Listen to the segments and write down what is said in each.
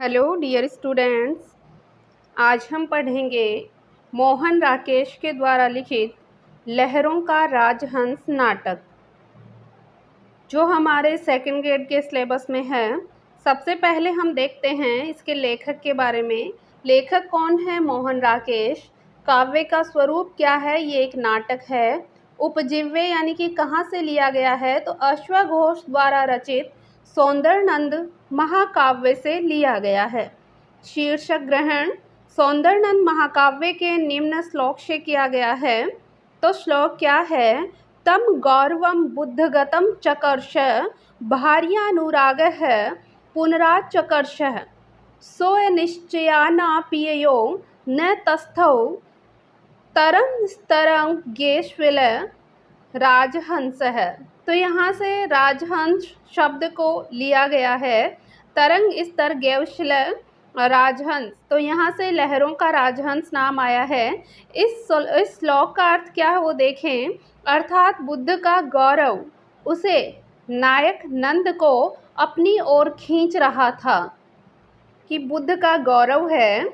Hello dear students. आज हम पढ़ेंगे मोहन राकेश के द्वारा लिखित लहरों का राजहंस नाटक, जो हमारे सेकंड ग्रेड के सिलेबस में है। सबसे पहले हम देखते हैं इसके लेखक के बारे में। लेखक कौन है? मोहन राकेश। काव्य का स्वरूप क्या है? ये एक नाटक है। उपजीव्य यानी कि कहाँ से लिया गया है? तो अश्वघोष द्वारा रचित सौंदरनंद महाकाव्य से लिया गया है। शीर्षक ग्रहण सौंदरनंद महाकाव्य के निम्न श्लोक से किया गया है। तो श्लोक क्या है? तम गौरवम बुद्धगतम चकर्ष भार्यानुरागः पुनराचकर्षः सोऽनिश्चयानापियो न तस्थौ तरंग स्तरंग गेश्विल राजहंस है। तो यहाँ से राजहंस शब्द को लिया गया है। तरंग स्तर गेवशिल राजहंस, तो यहाँ से लहरों का राजहंस नाम आया है। इस श्लोक का अर्थ क्या है वो देखें। अर्थात बुद्ध का गौरव उसे नायक नंद को अपनी ओर खींच रहा था। कि बुद्ध का गौरव है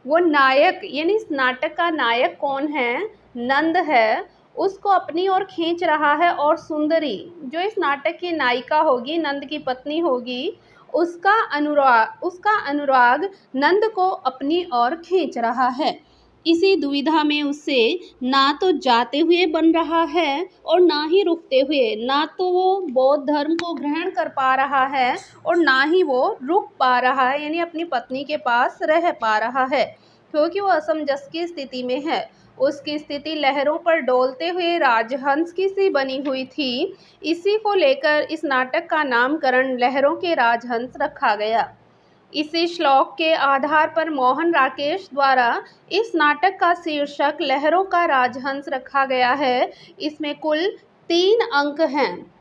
वो नायक, यानी इस नाटक का नायक कौन है? नंद है। उसको अपनी ओर खींच रहा है और सुंदरी जो इस नाटक की नायिका होगी, नंद की पत्नी होगी, उसका अनुराग नंद को अपनी ओर खींच रहा है। इसी दुविधा में उससे ना तो जाते हुए बन रहा है और ना ही रुकते हुए। ना तो वो बौद्ध धर्म को ग्रहण कर पा रहा है और ना ही वो रुक पा रहा है, यानी अपनी पत्नी के पास रह पा रहा है, क्योंकि वो असमंजस की स्थिति में है। उसकी स्थिति लहरों पर डोलते हुए राजहंस की सी बनी हुई थी। इसी को लेकर इस नाटक का नामकरण लहरों के राजहंस रखा गया। इसी श्लोक के आधार पर मोहन राकेश द्वारा इस नाटक का शीर्षक लहरों का राजहंस रखा गया है। इसमें कुल 3 अंक हैं।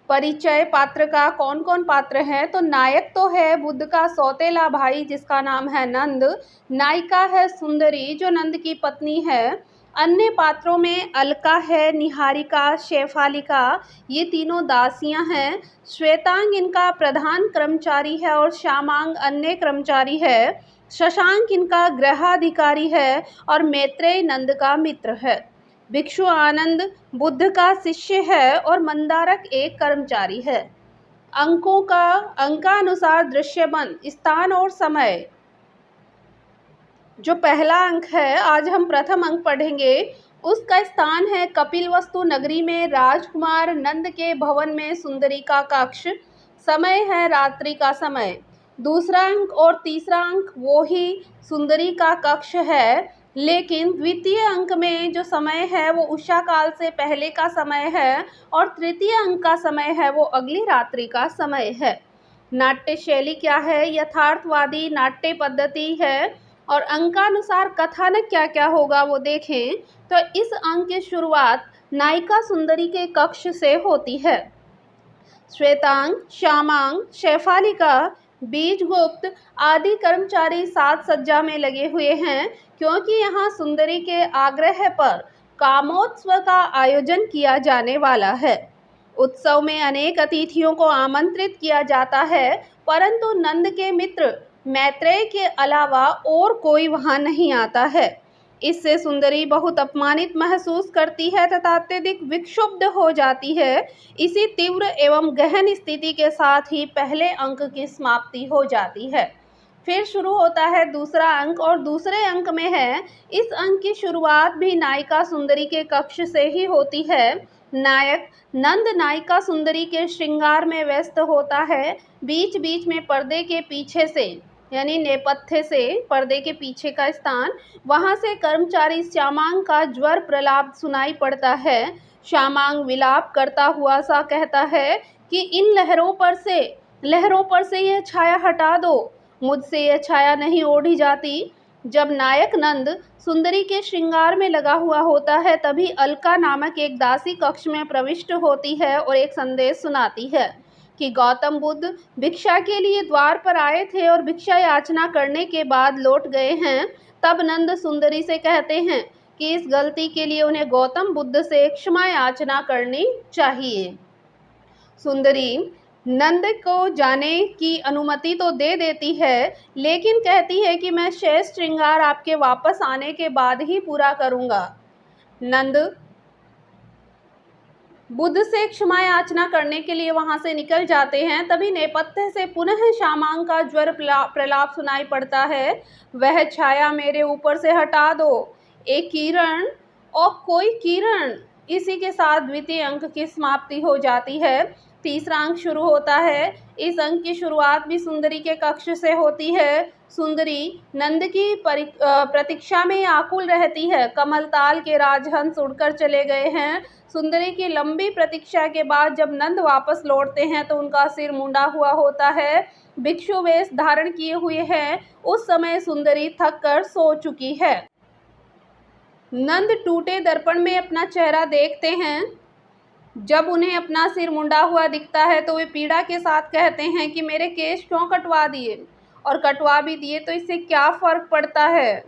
परिचय पात्र का कौन कौन पात्र है? तो नायक तो है बुद्ध का सौतेला भाई जिसका नाम है नंद। नायिका है सुंदरी जो नंद की पत्नी है। अन्य पात्रों में अलका है, निहारिका, शेफालिका, ये तीनों दासियां हैं। श्वेतांग इनका प्रधान कर्मचारी है और श्यामांग अन्य कर्मचारी है। शशांक इनका गृहाधिकारी है और मैत्रेय नंद का मित्र है। भिक्षु आनंद बुद्ध का शिष्य है और मंदारक एक कर्मचारी है। अंकानुसार दृश्यबंध स्थान और समय। जो पहला अंक है, आज हम प्रथम अंक पढ़ेंगे, उसका स्थान है कपिलवस्तु नगरी में राजकुमार नंद के भवन में सुंदरी का कक्ष। समय है रात्रि का समय। दूसरा अंक और तीसरा अंक वो ही सुंदरी का कक्ष है, लेकिन द्वितीय अंक में जो समय है वो उषा काल से पहले का समय है और तृतीय अंक का समय है वो अगली रात्रि का समय है। नाट्य शैली क्या है? यथार्थवादी नाट्य पद्धति है। और अंकानुसार कथानक क्या क्या होगा वो देखें। तो इस अंक की शुरुआत नायिका सुंदरी के कक्ष से होती है। श्वेतांग, श्यामांग, शेफालिका, बीजगुप्त आदि कर्मचारी साज सज्जा में लगे हुए हैं, क्योंकि यहाँ सुंदरी के आग्रह पर कामोत्सव का आयोजन किया जाने वाला है। उत्सव में अनेक अतिथियों को आमंत्रित किया जाता है, परंतु नंद के मित्र मैत्रेय के अलावा और कोई वहां नहीं आता है। इससे सुंदरी बहुत अपमानित महसूस करती है तथा अत्यधिक विक्षुब्ध हो जाती है। इसी तीव्र एवं गहन स्थिति के साथ ही पहले अंक की समाप्ति हो जाती है। फिर शुरू होता है दूसरा अंक और दूसरे अंक में है, इस अंक की शुरुआत भी नायिका सुंदरी के कक्ष से ही होती है। नायक नंद नायिका सुंदरी के श्रृंगार में व्यस्त होता है। बीच बीच में पर्दे के पीछे से, यानी नेपथ्य से, पर्दे के पीछे का स्थान, वहां से कर्मचारी श्यामांग का ज्वर प्रलाप सुनाई पड़ता है। श्यामांग विलाप करता हुआ सा कहता है कि इन लहरों पर से यह छाया हटा दो, मुझसे यह छाया नहीं ओढ़ी जाती। जब नायक नंद सुंदरी के श्रृंगार में लगा हुआ होता है, तभी अलका नामक एक दासी कक्ष में प्रविष्ट होती है और एक संदेश सुनाती है कि गौतम बुद्ध भिक्षा के लिए द्वार पर आए थे और भिक्षा याचना करने के बाद लौट गए हैं। तब नंद सुंदरी से कहते हैं कि इस गलती के लिए उन्हें गौतम बुद्ध से क्षमा याचना करनी चाहिए। सुंदरी नंद को जाने की अनुमति तो दे देती है, लेकिन कहती है कि मैं शेष श्रृंगार आपके वापस आने के बाद ही पूरा करूँगा। नंद बुद्ध से क्षमा याचना करने के लिए वहां से निकल जाते हैं। तभी नेपथ्य से पुनः शामांग का ज्वर प्रलाप सुनाई पड़ता है। वह छाया मेरे ऊपर से हटा दो, एक किरण और कोई किरण। इसी के साथ द्वितीय अंक की समाप्ति हो जाती है। तीसरा अंक शुरू होता है। इस अंक की शुरुआत भी सुंदरी के कक्ष से होती है। सुंदरी नंद की प्रतीक्षा में आकुल रहती है। कमलताल के राजहंस उड़कर चले गए हैं। सुंदरी की लंबी प्रतीक्षा के बाद जब नंद वापस लौटते हैं तो उनका सिर मुंडा हुआ होता है, भिक्षु वेश धारण किए हुए हैं। उस समय सुंदरी थक कर सो चुकी है। नंद टूटे दर्पण में अपना चेहरा देखते हैं। जब उन्हें अपना सिर मुंडा हुआ दिखता है तो वे पीड़ा के साथ कहते हैं कि मेरे केश क्यों कटवा दिए, और कटवा भी दिए तो इससे क्या फ़र्क पड़ता है।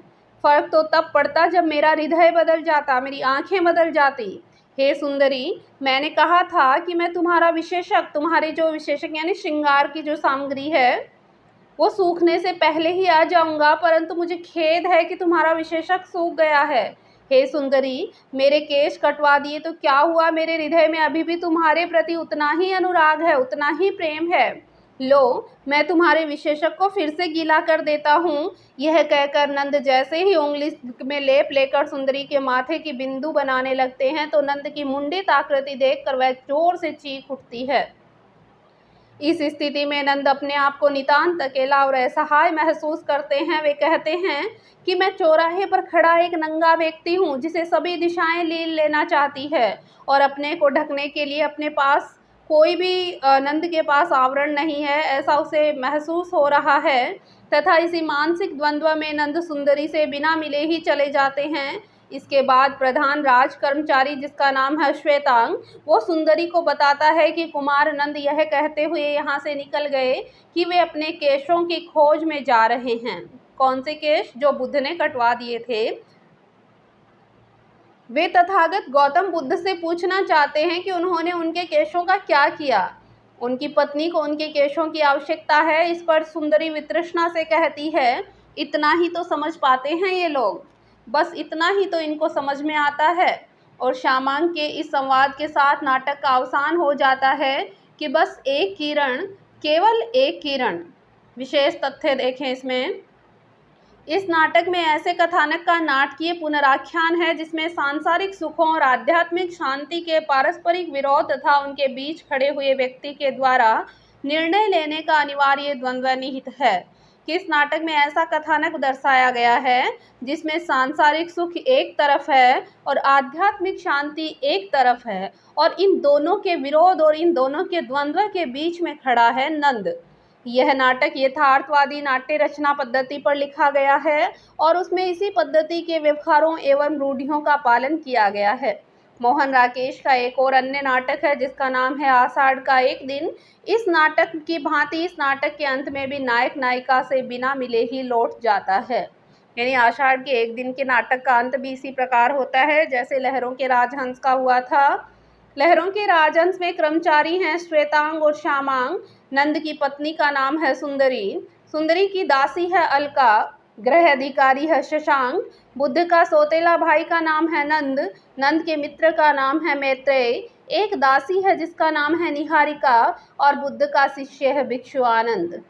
फ़र्क तो तब पड़ता जब मेरा हृदय बदल जाता, मेरी आंखें बदल जाती। हे सुंदरी, मैंने कहा था कि मैं तुम्हारा विशेषक, तुम्हारे जो विशेषक यानी श्रृंगार की जो सामग्री है वो सूखने से पहले ही आ जाऊंगा, परंतु मुझे खेद है कि तुम्हारा विशेषक सूख गया है। हे सुंदरी, मेरे केश कटवा दिए तो क्या हुआ, मेरे हृदय में अभी भी तुम्हारे प्रति उतना ही अनुराग है, उतना ही प्रेम है। लो, मैं तुम्हारे विशेषक को फिर से गीला कर देता हूँ। यह कहकर नंद जैसे ही उंगली में लेप लेकर सुंदरी के माथे की बिंदु बनाने लगते हैं तो नंद की मुंडित आकृति देखकर वह जोर से चीख उठती है। इस स्थिति में नंद अपने आप को नितांत अकेला और असहाय महसूस करते हैं। वे कहते हैं कि मैं चौराहे पर खड़ा एक नंगा व्यक्ति हूँ जिसे सभी दिशाएं लील लेना चाहती है, और अपने को ढकने के लिए अपने पास कोई भी नंद के पास आवरण नहीं है, ऐसा उसे महसूस हो रहा है। तथा इसी मानसिक द्वंद्व में नंद सुंदरी से बिना मिले ही चले जाते हैं। इसके बाद प्रधान राज कर्मचारी, जिसका नाम है श्वेतांग, वो सुंदरी को बताता है कि कुमार नंद यह कहते हुए यहाँ से निकल गए कि वे अपने केशों की खोज में जा रहे हैं। कौन से केश? जो बुद्ध ने कटवा दिए थे। वे तथागत गौतम बुद्ध से पूछना चाहते हैं कि उन्होंने उनके केशों का क्या किया। उनकी पत्नी को उनके केशों की आवश्यकता है। इस पर सुंदरी वितृष्णा से कहती है, इतना ही तो समझ पाते हैं ये लोग, बस इतना ही तो इनको समझ में आता है। और शामांग के इस संवाद के साथ नाटक का अवसान हो जाता है कि बस एक किरण, केवल एक किरण। विशेष तथ्य देखें इसमें। इस नाटक में ऐसे कथानक का नाटकीय पुनराख्यान है जिसमें सांसारिक सुखों और आध्यात्मिक शांति के पारस्परिक विरोध तथा उनके बीच खड़े हुए व्यक्ति के द्वारा निर्णय लेने का अनिवार्य द्वंद्व निहित है। कि इस नाटक में ऐसा कथानक दर्शाया गया है जिसमें सांसारिक सुख एक तरफ है और आध्यात्मिक शांति एक तरफ है, और इन दोनों के विरोध और इन दोनों के द्वंद्व के बीच में खड़ा है नंद। यह नाटक यथार्थवादी नाट्य रचना पद्धति पर लिखा गया है और उसमें इसी पद्धति के व्यवहारों एवं रूढ़ियों का पालन किया गया है। मोहन राकेश का एक और अन्य नाटक है जिसका नाम है आषाढ़ का एक दिन। इस नाटक की भांति इस नाटक के अंत में भी नायक नायिका से बिना मिले ही लौट जाता है। यानी आषाढ़ के एक दिन के नाटक का अंत भी इसी प्रकार होता है जैसे लहरों के राजहंस का हुआ था। लहरों के राजहंस में कर्मचारी हैं श्वेतांग और श्यामांग। नंद की पत्नी का नाम है सुंदरी। सुंदरी की दासी है अलका। गृह अधिकारी है शशांक। बुद्ध का सौतेला भाई का नाम है नंद। नंद के मित्र का नाम है मैत्रेय। एक दासी है जिसका नाम है निहारिका, और बुद्ध का शिष्य है भिक्षु आनंद।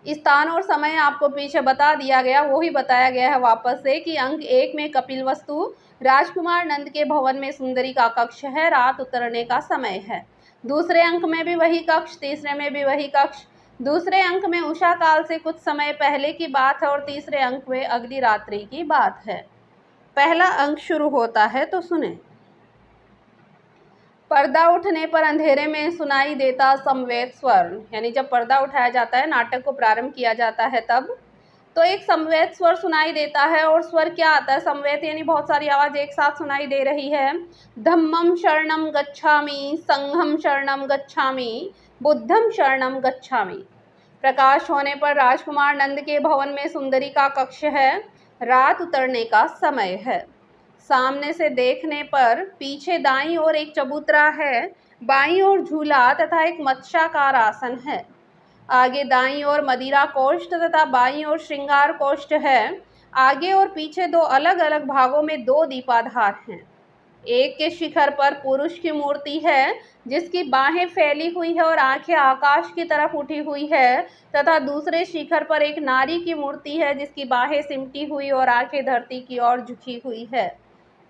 स्थान और समय आपको पीछे बता दिया गया, वो ही बताया गया है वापस से कि अंक 1 में कपिलवस्तु, राजकुमार नंद के भवन में सुंदरी का कक्ष है, रात उतरने का समय है। दूसरे अंक में भी वही कक्ष, तीसरे में भी वही कक्ष। दूसरे अंक में उषा काल से कुछ समय पहले की बात है और तीसरे अंक में अगली रात्रि की बात है। पहला अंक शुरू होता है तो सुने। पर्दा उठने पर अंधेरे में सुनाई देता समवेत स्वर, यानी जब पर्दा उठाया जाता है, नाटक को प्रारंभ किया जाता है तब, तो एक समवेत स्वर सुनाई देता है। और स्वर क्या आता है? समवेत यानी बहुत सारी आवाज़ एक साथ सुनाई दे रही है। धम्मम शरणम गच्छामि, संघम शरणम गच्छामि, बुद्धम शरणम गच्छामि। प्रकाश होने पर राजकुमार नंद के भवन में सुंदरी का कक्ष है। रात उतरने का समय है। सामने से देखने पर पीछे दाईं ओर एक चबूतरा है। बाईं ओर झूला तथा एक मत्स्याकार आसन है। आगे दाईं ओर मदिरा कोष्ठ तथा बाईं ओर श्रृंगार कोष्ठ है। आगे और पीछे दो अलग अलग भागों में दो दीपाधार हैं। एक के शिखर पर पुरुष की मूर्ति है जिसकी बाहें फैली हुई है और आंखें आकाश की तरफ उठी हुई है, तथा दूसरे शिखर पर एक नारी की मूर्ति है जिसकी बाहें सिमटी हुई और आंखें धरती की ओर झुकी हुई है।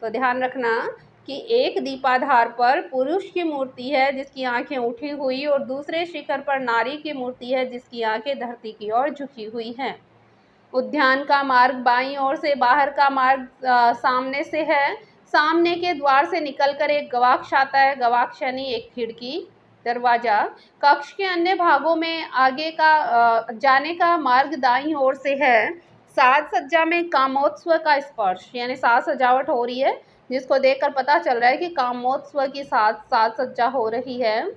तो ध्यान रखना कि एक दीपाधार पर पुरुष की मूर्ति है जिसकी आंखें उठी हुई और दूसरे शिखर पर नारी की मूर्ति है जिसकी आंखें धरती की ओर झुकी हुई हैं। उद्यान का मार्ग बाईं ओर से, बाहर का मार्ग सामने से है। सामने के द्वार से निकलकर एक गवाक्ष आता है। गवाक्ष यानी एक खिड़की, दरवाजा। कक्ष के अन्य भागों में आगे का जाने का मार्ग दाईं ओर से है। साज सज्जा में कामोत्सव का स्पर्श, यानी साज सजावट हो रही है जिसको देखकर पता चल रहा है कि कामोत्सव की साज सज्जा हो रही है।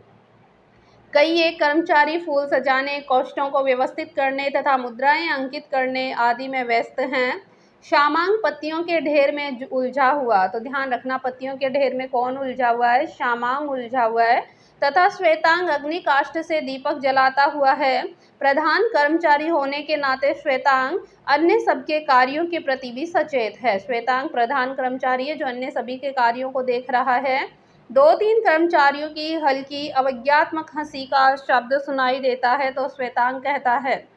कई एक कर्मचारी फूल सजाने, कोष्ठों को व्यवस्थित करने तथा मुद्राएं अंकित करने आदि में व्यस्त हैं। शामांग पत्तियों के ढेर में उलझा हुआ, तो ध्यान रखना पत्तियों के ढेर में कौन उलझा हुआ है? शामांग उलझा हुआ है। तथा श्वेतांग अग्नि काष्ठ से दीपक जलाता हुआ है। प्रधान कर्मचारी होने के नाते श्वेतांग अन्य सबके कार्यों के प्रति भी सचेत है। श्वेतांग प्रधान कर्मचारी है जो अन्य सभी के कार्यों को देख रहा है। दो तीन कर्मचारियों की हल्की अवज्ञात्मक हंसी का शब्द सुनाई देता है तो श्वेतांग कहता है,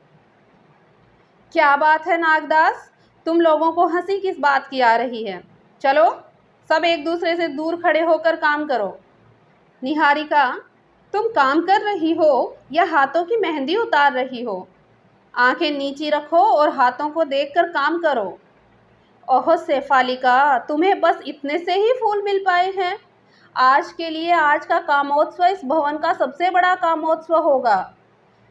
क्या बात है नागदास, तुम लोगों को हंसी किस बात की आ रही है? चलो सब एक दूसरे से दूर खड़े होकर काम करो। निहारिका, तुम काम कर रही हो या हाथों की मेहंदी उतार रही हो? आंखें नीची रखो और हाथों को देखकर काम करो। ओह शेफालिका, तुम्हें बस इतने से ही फूल मिल पाए हैं? आज के लिए आज का कामोत्सव इस भवन का सबसे बड़ा कामोत्सव होगा।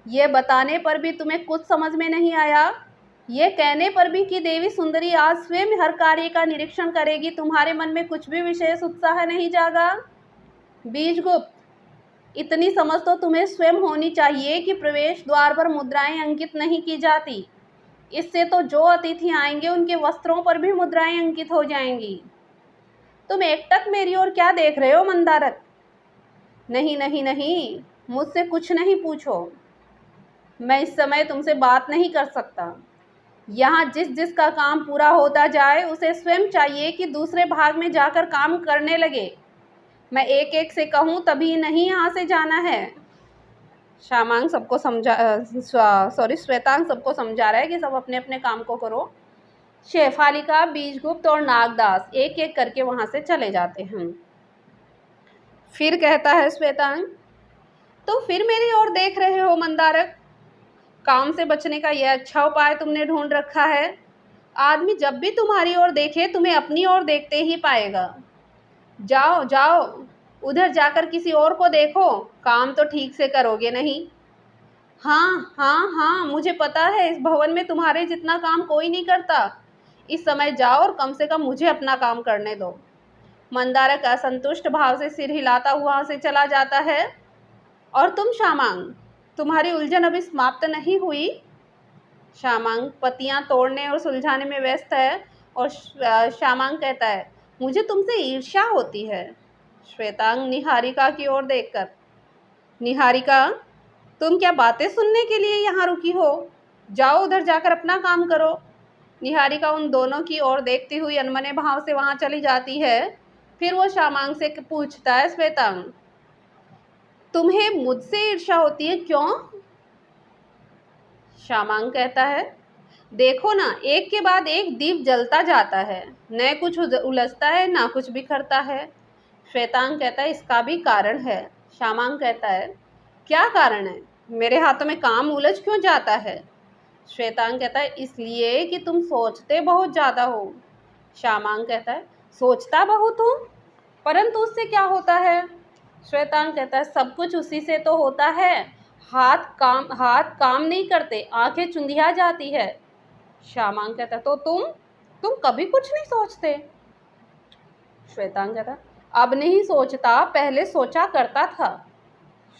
ये बताने पर भी तुम्हें कुछ समझ में नहीं आया? ये कहने पर भी कि देवी सुंदरी आज स्वयं हर कार्य का निरीक्षण करेगी, तुम्हारे मन में कुछ भी विशेष उत्साह नहीं जागा? बीजगुप्त, इतनी समझ तो तुम्हें स्वयं होनी चाहिए कि प्रवेश द्वार पर मुद्राएं अंकित नहीं की जाती। इससे तो जो अतिथि आएंगे उनके वस्त्रों पर भी मुद्राएं अंकित हो जाएंगी। तुम एकटक मेरी ओर क्या देख रहे हो मंदारक? नहीं नहीं नहीं, मुझसे कुछ नहीं पूछो। मैं इस समय तुमसे बात नहीं कर सकता। यहाँ जिस जिसका काम पूरा होता जाए उसे स्वयं चाहिए कि दूसरे भाग में जाकर काम करने लगे। मैं एक एक से कहूँ तभी नहीं यहाँ से जाना है। श्वेतांग सबको समझा रहा है कि सब अपने अपने काम को करो। शेफालिका, बीजगुप्त और नागदास एक एक करके वहां से चले जाते हैं। फिर कहता है श्वेतांग, तो फिर मेरी ओर देख रहे हो मंदारक? काम से बचने का यह अच्छा उपाय तुमने ढूंढ रखा है। आदमी जब भी तुम्हारी ओर देखे तुम्हें अपनी ओर देखते ही पाएगा। जाओ जाओ, उधर जाकर किसी और को देखो, काम तो ठीक से करोगे नहीं। हाँ हाँ हाँ, मुझे पता है इस भवन में तुम्हारे जितना काम कोई नहीं करता। इस समय जाओ और कम से कम मुझे अपना काम करने दो। मंदारक असंतुष्ट भाव से सिर हिलाता हुआ से चला जाता है। और तुम शामांग, तुम्हारी उलझन अभी समाप्त नहीं हुई? शामांग पत्तियां तोड़ने और सुलझाने में व्यस्त है और शामांग कहता है, मुझे तुमसे ईर्ष्या होती है। श्वेतांग निहारिका की ओर देखकर, निहारिका, तुम क्या बातें सुनने के लिए यहाँ रुकी हो? जाओ उधर जाकर अपना काम करो। निहारिका उन दोनों की ओर देखती हुई अनमने भाव से वहां चली जाती है। फिर वो शामांग से पूछता है, श्वेतांग, तुम्हें मुझसे ईर्ष्या होती है, क्यों? शामांग कहता है, देखो ना, एक के बाद एक दीप जलता जाता है, न कुछ उलझता है ना कुछ बिखरता है। श्वेतांग कहता है, इसका भी कारण है। शामांग कहता है, क्या कारण है? मेरे हाथों में काम उलझ क्यों जाता है? श्वेतांग कहता है, इसलिए कि तुम सोचते बहुत ज़्यादा हो। शामांग कहता है, सोचता बहुत हूँ, परंतु उससे क्या होता है? श्वेतांग कहता है, सब कुछ उसी से तो होता है। हाथ काम नहीं करते, आंखें चुंधिया जाती है। शामांग कहता है, तो तुम कभी कुछ नहीं सोचते? श्वेतांग कहता है, अब नहीं सोचता, पहले सोचा करता था।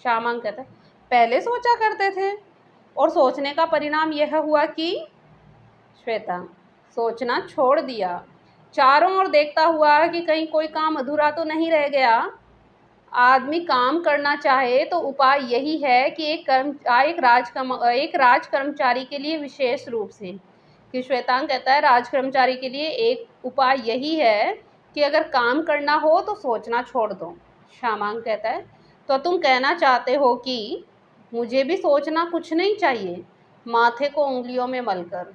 शामांग कहता है, पहले सोचा करते थे और सोचने का परिणाम यह हुआ कि? श्वेतांग, सोचना छोड़ दिया, चारों ओर देखता हुआ कि कहीं कोई काम अधूरा तो नहीं रह गया। आदमी काम करना चाहे तो उपाय यही है कि एक राज कर्मचारी के लिए विशेष रूप से, कि श्वेतांग कहता है राज कर्मचारी के लिए एक उपाय यही है कि अगर काम करना हो तो सोचना छोड़ दो। श्यामांग कहता है तो तुम कहना चाहते हो कि मुझे भी सोचना कुछ नहीं चाहिए, माथे को उंगलियों में मलकर।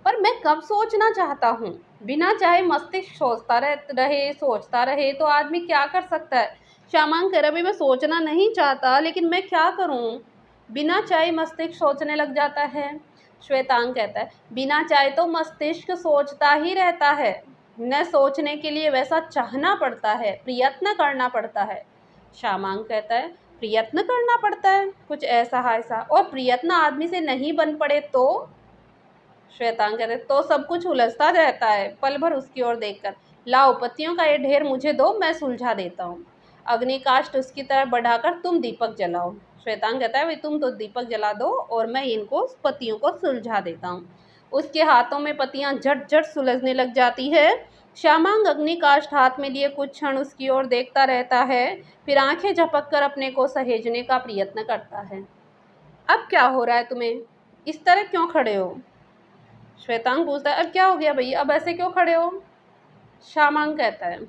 पर मैं कब सोचना चाहता हूँ? बिना चाहे मस्तिष्क सोचता रहे तो आदमी क्या कर सकता है? श्यामांग कह रहा भाई मैं सोचना नहीं चाहता, लेकिन मैं क्या करूँ? बिना चाहे मस्तिष्क सोचने लग जाता है। श्वेतांग कहता है बिना चाहे तो मस्तिष्क सोचता ही रहता है, न सोचने के लिए वैसा चाहना पड़ता है, प्रयत्न करना पड़ता है। श्यामांग कहता है प्रयत्न करना पड़ता है, कुछ ऐसा और प्रयत्न आदमी से नहीं बन पड़े तो? श्वेतांग कहते तो सब कुछ उलझता रहता है। पल भर उसकी ओर देखकर, लाओ पत्तियों का ये ढेर मुझे दो, मैं सुलझा देता हूँ। अग्निकाष्ठ उसकी तरफ बढ़ाकर तुम दीपक जलाओ। श्वेतांग कहता है भाई तुम तो दीपक जला दो और मैं इनको पत्तियों को सुलझा देता हूँ। उसके हाथों में पत्तियां झट झट सुलझने लग जाती है। श्यामांग अग्निकाष्ठ हाथ में लिए कुछ क्षण उसकी ओर देखता रहता है, फिर आंखें झपक कर अपने को सहेजने का प्रयत्न करता है। अब क्या हो रहा है तुम्हें? इस तरह क्यों खड़े हो? श्वेतांग पूछता है अब क्या हो गया भैया, अब ऐसे क्यों खड़े हो? श्यामांग कहता है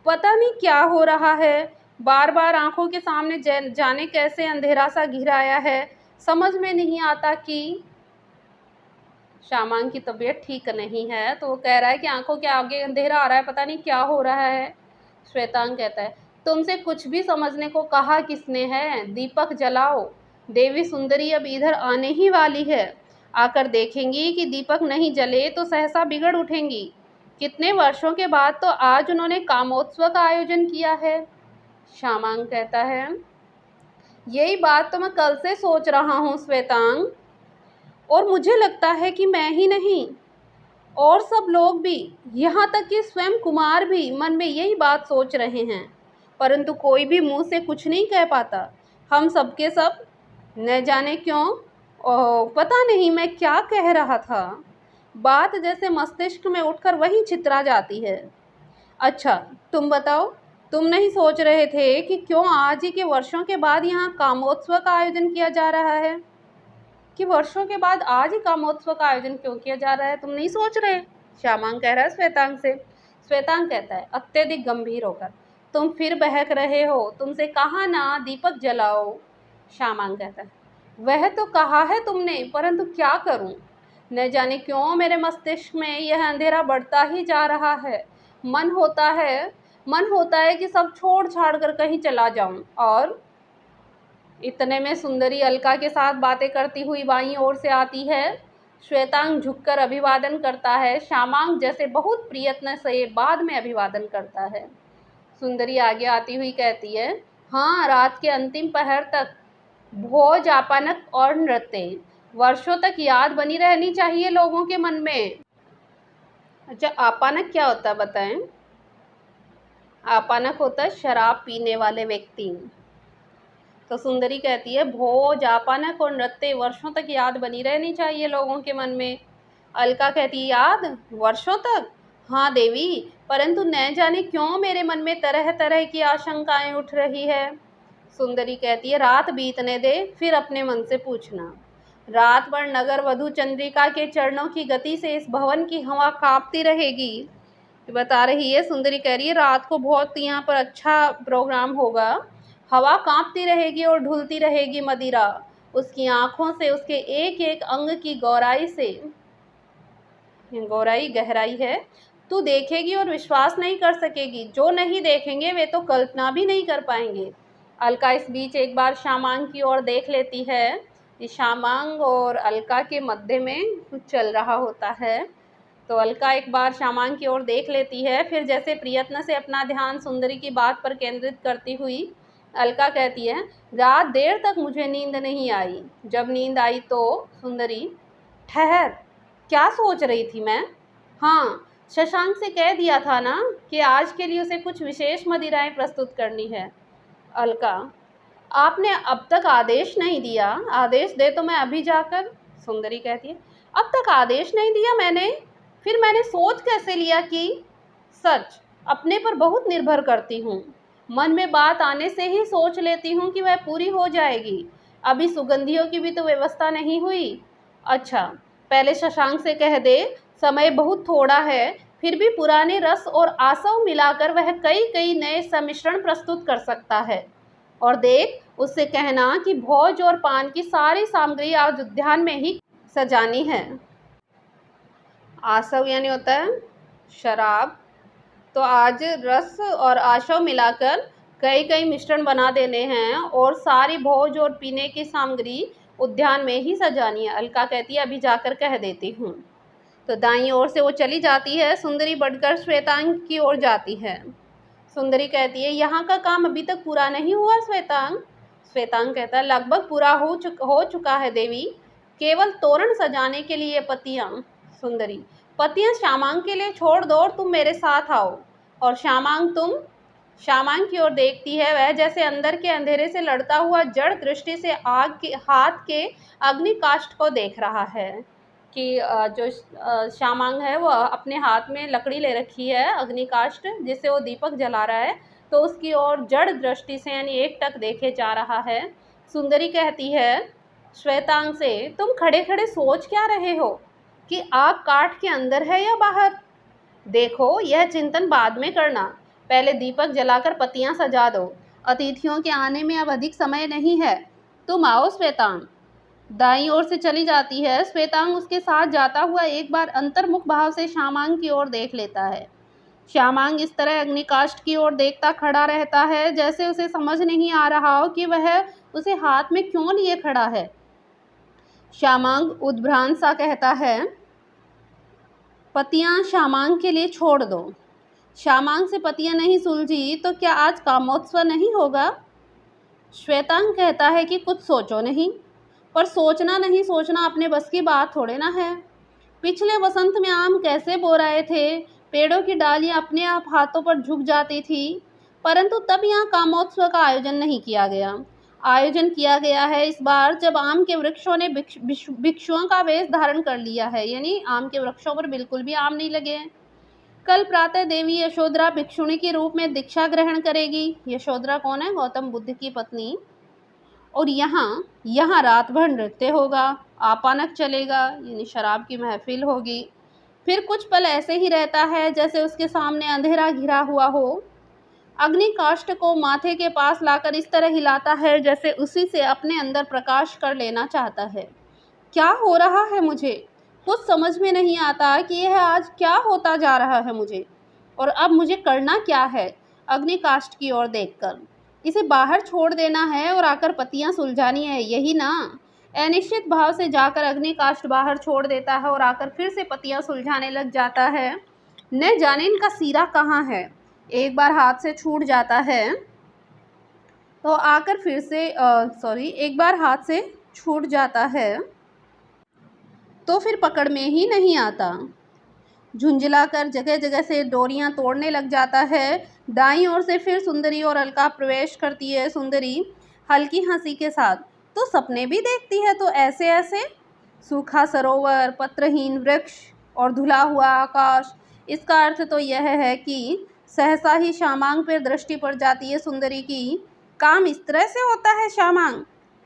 पता नहीं क्या हो रहा है, बार बार आंखों के सामने जाने कैसे अंधेरा सा घिर आया है, समझ में नहीं आता कि श्यामांग की तबीयत ठीक नहीं है, तो वो कह रहा है कि आंखों के आगे अंधेरा आ रहा है, पता नहीं क्या हो रहा है। श्वेतांग कहता है तुमसे कुछ भी समझने को कहा किसने है? दीपक जलाओ, देवी सुंदरी अब इधर आने ही वाली है, आकर देखेंगी कि दीपक नहीं जले तो सहसा बिगड़ उठेंगी। कितने वर्षों के बाद तो आज उन्होंने कामोत्सव का आयोजन किया है। श्यामांग कहता है यही बात तो मैं कल से सोच रहा हूँ श्वेतांग, और मुझे लगता है कि मैं ही नहीं और सब लोग भी, यहाँ तक कि स्वयं कुमार भी मन में यही बात सोच रहे हैं, परंतु कोई भी मुंह से कुछ नहीं कह पाता। हम सबके सब न जाने क्यों, पता नहीं मैं क्या कह रहा था, बात जैसे मस्तिष्क में उठकर वही छितरा जाती है। अच्छा तुम बताओ, तुम नहीं सोच रहे थे कि क्यों आज ही के वर्षों के बाद यहाँ कामोत्सव का आयोजन किया जा रहा है? कि वर्षों के बाद आज ही कामोत्सव का आयोजन क्यों किया जा रहा है, तुम नहीं सोच रहे? श्यामांग कह रहा है श्वेतांग से। श्वेतांग कहता है अत्यधिक गंभीर होकर तुम फिर बहक रहे हो, तुमसे कहा ना दीपक जलाओ। श्यामांग कहता है वह तो कहा है तुमने, परंतु क्या करूं, न जाने क्यों मेरे मस्तिष्क में यह अंधेरा बढ़ता ही जा रहा है। मन होता है कि सब छोड़ छाड़ कर कहीं चला जाऊं। और इतने में सुंदरी अलका के साथ बातें करती हुई बाईं ओर से आती है। श्वेतांग झुककर अभिवादन करता है। श्यामांग जैसे बहुत प्रयत्न से बाद में अभिवादन करता है। सुंदरी आगे आती हुई कहती है हाँ, रात के अंतिम पहर तक भोज आपानक और नृत्य वर्षों तक याद बनी रहनी चाहिए लोगों के मन में। अच्छा आपानक क्या होता है बताएं? आपानक होता है शराब पीने वाले व्यक्ति। तो सुंदरी कहती है भोज आपानक और नृत्य वर्षों तक याद बनी रहनी चाहिए लोगों के मन में। अलका कहती है याद वर्षों तक? हाँ देवी, परंतु न जाने क्यों मेरे मन में तरह तरह की आशंकाएं उठ रही है। सुंदरी कहती है रात बीतने दे, फिर अपने मन से पूछना। रात भर नगर वधु चंद्रिका के चरणों की गति से इस भवन की हवा कांपती रहेगी। बता रही है सुंदरी, कह रही है रात को बहुत यहाँ पर अच्छा प्रोग्राम होगा, हवा कांपती रहेगी और ढुलती रहेगी मदिरा उसकी आंखों से, उसके एक एक अंग की गहराई है, तू देखेगी और विश्वास नहीं कर सकेगी, जो नहीं देखेंगे वे तो कल्पना भी नहीं कर पाएंगे। अलका इस बीच एक बार श्यामांग की ओर देख लेती है। श्यामांग और अलका के मध्य में कुछ चल रहा होता है। तो अलका एक बार श्यामांग की ओर देख लेती है, फिर जैसे प्रयत्न से अपना ध्यान सुंदरी की बात पर केंद्रित करती हुई अलका कहती है रात देर तक मुझे नींद नहीं आई, जब नींद आई तो सुंदरी ठहर, क्या सोच रही थी मैं? हाँ, शशांक से कह दिया था ना कि आज के लिए उसे कुछ विशेष मदिराएं प्रस्तुत करनी है। अलका आपने अब तक आदेश नहीं दिया, आदेश दे तो मैं अभी जाकर। सुंदरी कहती है अब तक आदेश नहीं दिया मैंने, फिर मैंने सोच कैसे लिया कि? सच अपने पर बहुत निर्भर करती हूँ, मन में बात आने से ही सोच लेती हूँ कि वह पूरी हो जाएगी। अभी सुगंधियों की भी तो व्यवस्था नहीं हुई। अच्छा, पहले शशांक से कह दे, समय बहुत थोड़ा है, फिर भी पुराने रस और आसव मिलाकर वह कई कई नए सम्मिश्रण प्रस्तुत कर सकता है। और देख, उससे कहना कि भोज और पान की सारी सामग्री आज उद्यान में ही सजानी है। आसव यानी होता है शराब, तो आज रस और आशव मिलाकर कई कई मिश्रण बना देने हैं और सारी भोज और पीने की सामग्री उद्यान में ही सजानी है। अलका कहती है, अभी जाकर कह देती हूँ। तो दाईं ओर से वो चली जाती है। सुंदरी बढ़कर श्वेतांग की ओर जाती है। सुंदरी कहती है, यहाँ का काम अभी तक पूरा नहीं हुआ श्वेतांग। श्वेतांग कहता है, लगभग पूरा हो चुका है देवी, केवल तोरण सजाने के लिए पत्तियाँ। सुंदरी, पत्तियाँ श्यामांग के लिए छोड़ दो और तुम मेरे साथ आओ। और श्यामांग की ओर देखती है। वह जैसे अंदर के अंधेरे से लड़ता हुआ जड़ दृष्टि से आग के हाथ के अग्निकाष्ठ को देख रहा है कि जो श्यामांग है वो अपने हाथ में लकड़ी ले रखी है, अग्निकाष्ठ, जिससे वो दीपक जला रहा है। तो उसकी ओर जड़ दृष्टि से यानी एकटक देखे जा रहा है। सुंदरी कहती है श्वेतांग से, तुम खड़े खड़े सोच क्या रहे हो कि आग काठ के अंदर है या बाहर? देखो, यह चिंतन बाद में करना, पहले दीपक जलाकर पत्तियां सजा दो। अतिथियों के आने में अब अधिक समय नहीं है, तुम आओ। श्वेतांग दाईं ओर से चली जाती है। श्वेतांग उसके साथ जाता हुआ एक बार अंतर्मुख भाव से श्यामांग की ओर देख लेता है। श्यामांग इस तरह अग्निकाष्ठ की ओर देखता खड़ा रहता है जैसे उसे समझ नहीं आ रहा हो कि वह उसे हाथ में क्यों लिए खड़ा है। श्यामांग उद्भ्रांत सा कहता है, पत्तियां श्यामांग के लिए छोड़ दो। श्यामांग से पत्तियां नहीं सुलझी तो क्या आज कामोत्सव नहीं होगा? श्वेतांग कहता है कि कुछ सोचो नहीं, पर सोचना नहीं सोचना अपने बस की बात थोड़े ना है। पिछले वसंत में आम कैसे बो रहे थे, पेड़ों की डालियां अपने आप हाथों पर झुक जाती थी, परंतु तब यहाँ कामोत्सव का आयोजन नहीं किया गया। आयोजन किया गया है इस बार, जब आम के वृक्षों ने भिक्षुओं का वेश धारण कर लिया है, यानी आम के वृक्षों पर बिल्कुल भी आम नहीं लगे हैं। कल प्रातः देवी यशोधरा भिक्षुणी के रूप में दीक्षा ग्रहण करेगी। यशोधरा कौन है? गौतम बुद्ध की पत्नी। और यहाँ रात भर नृत्य होगा, आपानक चलेगा, यानी शराब की महफिल होगी। फिर कुछ पल ऐसे ही रहता है जैसे उसके सामने अंधेरा घिरा हुआ हो। अग्निकाष्ठ को माथे के पास लाकर इस तरह हिलाता है जैसे उसी से अपने अंदर प्रकाश कर लेना चाहता है। क्या हो रहा है मुझे? कुछ समझ में नहीं आता कि यह आज क्या होता जा रहा है मुझे, और अब मुझे करना क्या है? अग्निकाष्ठ की ओर देखकर, इसे बाहर छोड़ देना है और आकर पत्तियां सुलझानी है, यही ना? अनिश्चित भाव से जाकर अग्निकाष्ठ बाहर छोड़ देता है और आकर फिर से पत्तियां सुलझाने लग जाता है। न जाने इनका सीरा कहाँ है। एक बार हाथ से छूट जाता है तो आकर फिर से एक बार हाथ से छूट जाता है तो फिर पकड़ में ही नहीं आता। झुंझलाकर जगह जगह से डोरियां तोड़ने लग जाता है। दाईं ओर से फिर सुंदरी और अलका प्रवेश करती है। सुंदरी हल्की हंसी के साथ, तो सपने भी देखती है तो ऐसे ऐसे? सूखा सरोवर, पत्रहीन वृक्ष और धुला हुआ आकाश, इसका अर्थ तो यह है कि सहसा ही श्यामांग पर दृष्टि पड़ जाती है सुंदरी की। काम इस तरह से होता है श्यामांग?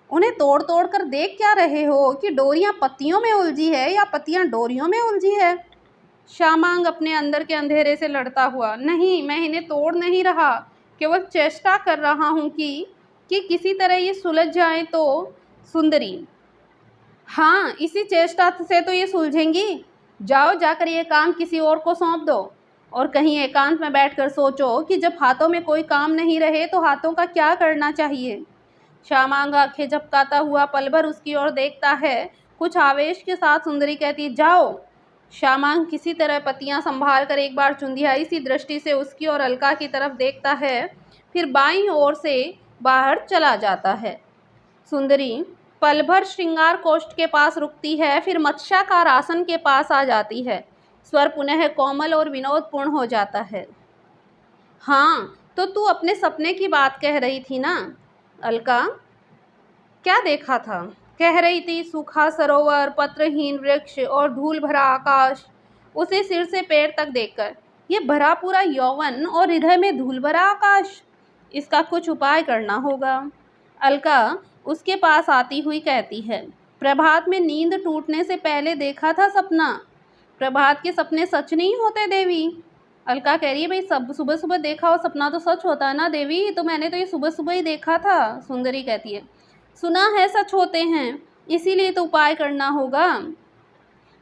उन्हें तोड़ तोड़ कर देख क्या रहे हो कि डोरियां पत्तियों में उलझी है या पत्तियां डोरियों में उलझी है? श्यामांग अपने अंदर के अंधेरे से लड़ता हुआ, नहीं, मैं इन्हें तोड़ नहीं रहा, केवल चेष्टा कर रहा हूँ कि किसी तरह ये सुलझ जाए। तो सुंदरी, हाँ, इसी चेष्टा से तो ये सुलझेंगी। जाओ, जाकर ये काम किसी और को सौंप दो और कहीं एकांत में बैठकर सोचो कि जब हाथों में कोई काम नहीं रहे तो हाथों का क्या करना चाहिए। श्यामांग आंखें झपकाता हुआ पल भर उसकी ओर देखता है। कुछ आवेश के साथ सुंदरी कहती, जाओ। श्यामांग किसी तरह पत्तियां संभाल कर एक बार चुंधियाई सी दृष्टि से उसकी और अलका की तरफ देखता है, फिर बाईं ओर से बाहर चला जाता है। सुंदरी पल भर श्रृंगार कोष्ठ के पास रुकती है, फिर मत्स्याकार आसन के पास आ जाती है। स्वर पुनः कोमल और विनोदपूर्ण हो जाता है। हाँ, तो तू अपने सपने की बात कह रही थी ना अलका? क्या देखा था? कह रही थी सूखा सरोवर, पत्रहीन वृक्ष और धूल भरा आकाश। उसे सिर से पैर तक देखकर, ये भरा पूरा यौवन और हृदय में धूल भरा आकाश, इसका कुछ उपाय करना होगा। अलका उसके पास आती हुई कहती है, प्रभात में नींद टूटने से पहले देखा था सपना। प्रभात के सपने सच नहीं होते देवी। अलका कह रही है, भाई सब सुबह सुबह देखा हो सपना तो सच होता है ना देवी, तो मैंने तो ये सुबह सुबह ही देखा था। सुंदरी कहती है, सुना है सच होते हैं, इसीलिए तो उपाय करना होगा,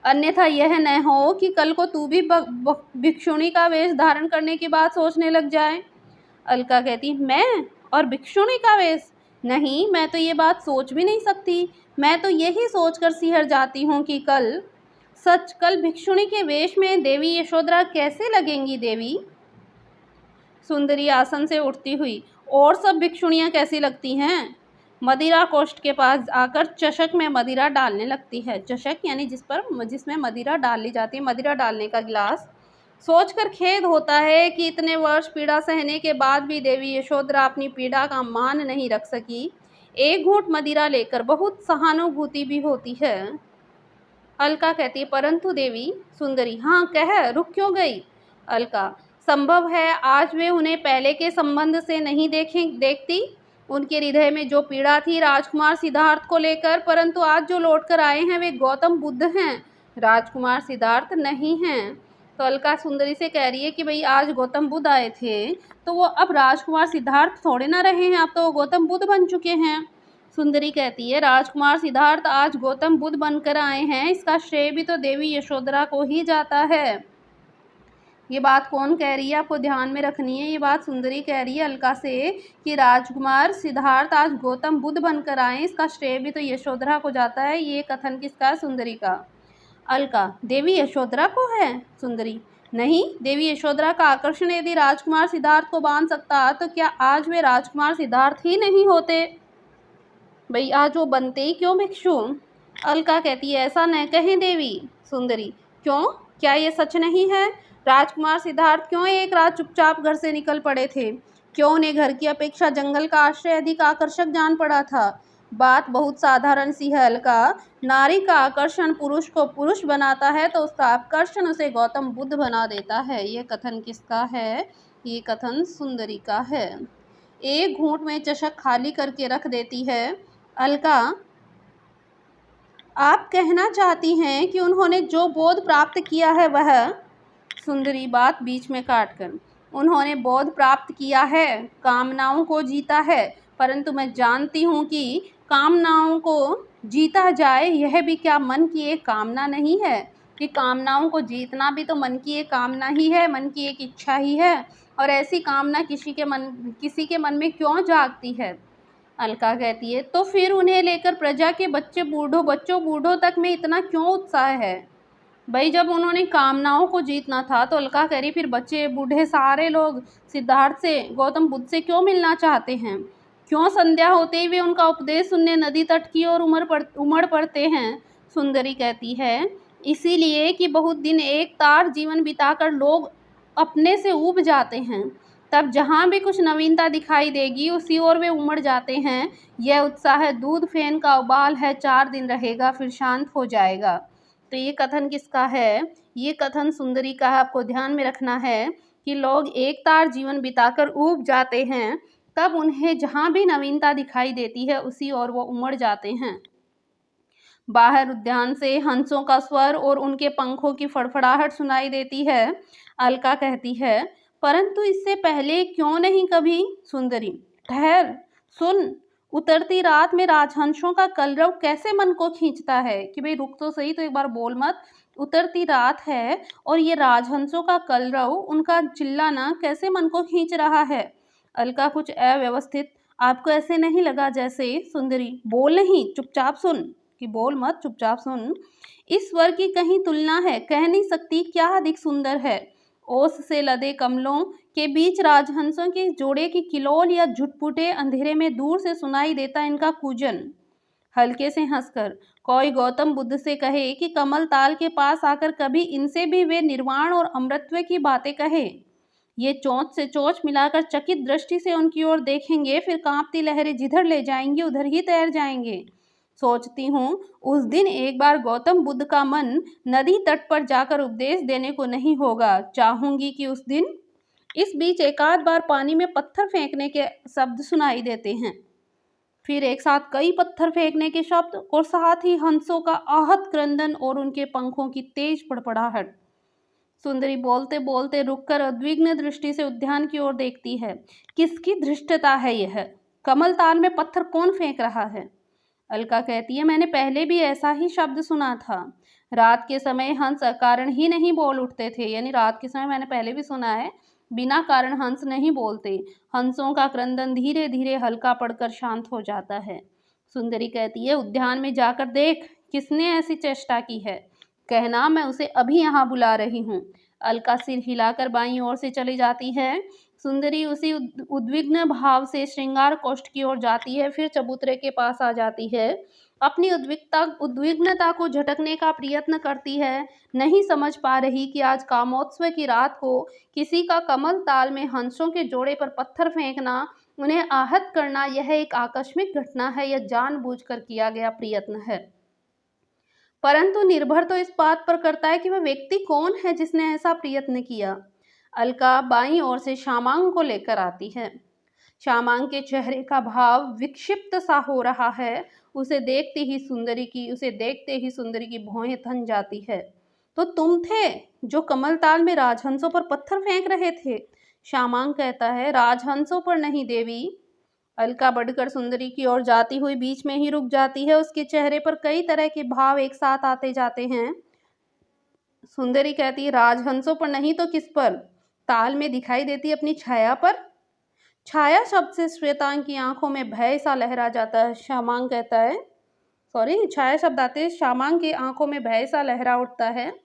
अन्यथा यह न हो कि कल को तू भी भिक्षुणी का वेश धारण करने की बात सोचने लग जाए। अलका कहती, मैं और भिक्षुणी का वेश? नहीं, मैं तो ये बात सोच भी नहीं सकती। मैं तो यही सोचकर सिहर जाती हूँ कि कल भिक्षुणी के वेश में देवी यशोधरा कैसे लगेंगी देवी। सुंदरी आसन से उठती हुई, और सब भिक्षुणियाँ कैसी लगती हैं? मदिरा कोष्ठ के पास आकर चषक में मदिरा डालने लगती है। चषक यानी जिसमें मदिरा डाली जाती है, मदिरा डालने का गिलास। सोचकर खेद होता है कि इतने वर्ष पीड़ा सहने के बाद भी देवी यशोधरा अपनी पीड़ा का मान नहीं रख सकी। एक घूंट मदिरा लेकर बहुत सहानुभूति भी होती है। अलका कहती है, परंतु देवी। सुंदरी, हाँ कह, रुक क्यों गई? अलका, संभव है आज वे उन्हें पहले के संबंध से नहीं देखती। उनके हृदय में जो पीड़ा थी राजकुमार सिद्धार्थ को लेकर, परंतु आज जो लौट कर आए हैं वे गौतम बुद्ध हैं, राजकुमार सिद्धार्थ नहीं हैं। तो अलका सुंदरी से कह रही है कि भाई आज गौतम बुद्ध आए थे तो वो अब राजकुमार सिद्धार्थ थोड़े ना रहे हैं, अब तो वो गौतम बुद्ध बन चुके हैं। सुंदरी कहती है, राजकुमार सिद्धार्थ आज गौतम बुद्ध बनकर आए हैं, इसका श्रेय भी तो देवी यशोधरा को ही जाता है। ये बात कौन कह रही है, आपको ध्यान में रखनी है। ये बात सुंदरी कह रही है अलका से कि राजकुमार सिद्धार्थ आज गौतम बुद्ध बनकर आए, इसका श्रेय भी तो यशोधरा को जाता है। ये कथन किसका है? सुंदरी का। अलका, देवी यशोधरा को है? सुंदरी, नहीं, देवी यशोधरा का आकर्षण यदि राजकुमार सिद्धार्थ को बांध सकता तो क्या आज वे राजकुमार सिद्धार्थ ही नहीं होते? भाई आज वो बनते ही क्यों भिक्षु? अलका कहती है, ऐसा न कहें देवी। सुंदरी, क्यों, क्या ये सच नहीं है? राजकुमार सिद्धार्थ क्यों एक रात चुपचाप घर से निकल पड़े थे? क्यों उन्हें घर की अपेक्षा जंगल का आश्रय अधिक आकर्षक जान पड़ा था? बात बहुत साधारण सी है अलका। नारी का आकर्षण पुरुष को पुरुष बनाता है तो उसका आकर्षण उसे गौतम बुद्ध बना देता है। ये कथन किसका है? ये कथन सुंदरी का है। एक घूंट में चषक खाली करके रख देती है। अलका, आप कहना चाहती हैं कि उन्होंने जो बोध प्राप्त किया है वह? सुंदरी बात बीच में काटकर, उन्होंने बोध प्राप्त किया है, कामनाओं को जीता है, परंतु मैं जानती हूँ कि कामनाओं को जीता जाए यह भी क्या मन की एक कामना नहीं है? कि कामनाओं को जीतना भी तो मन की एक कामना ही है, मन की एक इच्छा ही है, और ऐसी कामना किसी के मन में क्यों जागती है? अलका कहती है, तो फिर उन्हें लेकर प्रजा के बच्चों बूढ़ों तक में इतना क्यों उत्साह है? भाई जब उन्होंने कामनाओं को जीतना था तो अलका कह रही, फिर बच्चे बूढ़े सारे लोग सिद्धार्थ से, गौतम बुद्ध से क्यों मिलना चाहते हैं? क्यों संध्या होते ही वे उनका उपदेश सुनने नदी तट की ओर उमड़ पड़ते हैं? सुंदरी कहती है, इसीलिए कि बहुत दिन एक तार जीवन बिताकर लोग अपने से ऊब जाते हैं, तब जहाँ भी कुछ नवीनता दिखाई देगी उसी ओर वे उमड़ जाते हैं। यह उत्साह दूध फेन का उबाल है, 4 दिन रहेगा फिर शांत हो जाएगा। तो ये कथन किसका है? ये कथन सुंदरी का है। आपको ध्यान में रखना है कि लोग एक तार जीवन बिताकर ऊब जाते हैं, तब उन्हें जहाँ भी नवीनता दिखाई देती है उसी ओर वो उमड़ जाते हैं। बाहर उद्यान से हंसों का स्वर और उनके पंखों की फड़फड़ाहट सुनाई देती है। अलका कहती है, परंतु इससे पहले क्यों नहीं कभी? सुंदरी, ठहर, सुन, उतरती रात में राजहंसों का कलरव कैसे मन को खींचता है। कि भाई रुक तो सही, तो एक बार बोल मत। उतरती रात है और ये राजहंसों का कलरव, उनका चिल्लाना कैसे मन को खींच रहा है। अलका, कुछ अव्यवस्थित, आपको ऐसे नहीं लगा जैसे? सुंदरी, बोल नहीं, चुपचाप सुन। कि बोल मत, चुपचाप सुन। इस स्वर की कहीं तुलना है, कह नहीं सकती क्या अधिक सुंदर है। ओस से लदे कमलों के बीच राजहंसों के जोड़े की किलोल या झुटपुटे अंधेरे में दूर से सुनाई देता इनका कूजन। हल्के से हंसकर कोई गौतम बुद्ध से कहे कि कमल ताल के पास आकर कभी इनसे भी वे निर्वाण और अमृतत्व की बातें कहे। ये चोंच से चोंच मिलाकर चकित दृष्टि से उनकी ओर देखेंगे, फिर कांपती लहरें जिधर ले जाएंगी उधर ही तैर जाएंगे। सोचती हूँ उस दिन एक बार गौतम बुद्ध का मन नदी तट पर जाकर उपदेश देने को नहीं होगा। चाहूंगी कि उस दिन इस बीच एकाध बार पानी में पत्थर फेंकने के शब्द सुनाई देते हैं। फिर एक साथ कई पत्थर फेंकने के शब्द और साथ ही हंसों का आहत क्रंदन और उनके पंखों की तेज फड़फड़ाहट। सुंदरी बोलते बोलते रुककर उद्विग्न दृष्टि से उद्यान की ओर देखती है। किसकी धृष्टता है यह? कमल ताल में पत्थर कौन फेंक रहा है? अलका कहती है, मैंने पहले भी ऐसा ही शब्द सुना था। रात के समय हंस अकारण ही नहीं बोल उठते थे, यानी रात के समय मैंने पहले भी सुना है, बिना कारण हंस नहीं बोलते। हंसों का क्रंदन धीरे धीरे हल्का पड़कर शांत हो जाता है। सुंदरी कहती है, उद्यान में जाकर देख किसने ऐसी चेष्टा की है, कहना मैं उसे अभी यहाँ बुला रही हूँ। अलका सिर हिलाकर बाईं ओर से चली जाती है। सुंदरी उसी उद्विग्न भाव से श्रृंगार कोष्ठ की ओर जाती है, फिर चबूतरे के पास आ जाती है। अपनी उद्विग्नता को झटकने का प्रयत्न करती है। नहीं समझ पा रही कि आज कामोत्सव की रात को किसी का कमल ताल में हंसों के जोड़े पर पत्थर फेंकना, उन्हें आहत करना, यह एक आकस्मिक घटना है या जानबूझकर किया गया प्रयत्न है। परंतु निर्भर तो इस बात पर करता है कि वह व्यक्ति कौन है जिसने ऐसा प्रयत्न किया। अलका बाईं ओर से श्यामांग को लेकर आती है। श्यामांग के चेहरे का भाव विक्षिप्त सा हो रहा है। उसे देखते ही सुंदरी की भौहें थम जाती है। तो तुम थे जो कमलताल में राजहंसों पर पत्थर फेंक रहे थे? श्यामांग कहता है, राजहंसों पर नहीं देवी। अलका बढ़कर सुंदरी की ओर जाती हुई बीच में ही रुक जाती है। उसके चेहरे पर कई तरह के भाव एक साथ आते जाते हैं। सुंदरी कहती है, राजहंसों पर नहीं तो किस पर? ताल में दिखाई देती अपनी छाया पर। छाया शब्द से श्वेतांग की आंखों में भय सा लहरा जाता है। श्यामांग कहता है, छाया शब्द आते श्यामांग की आंखों में भय सा लहरा उठता है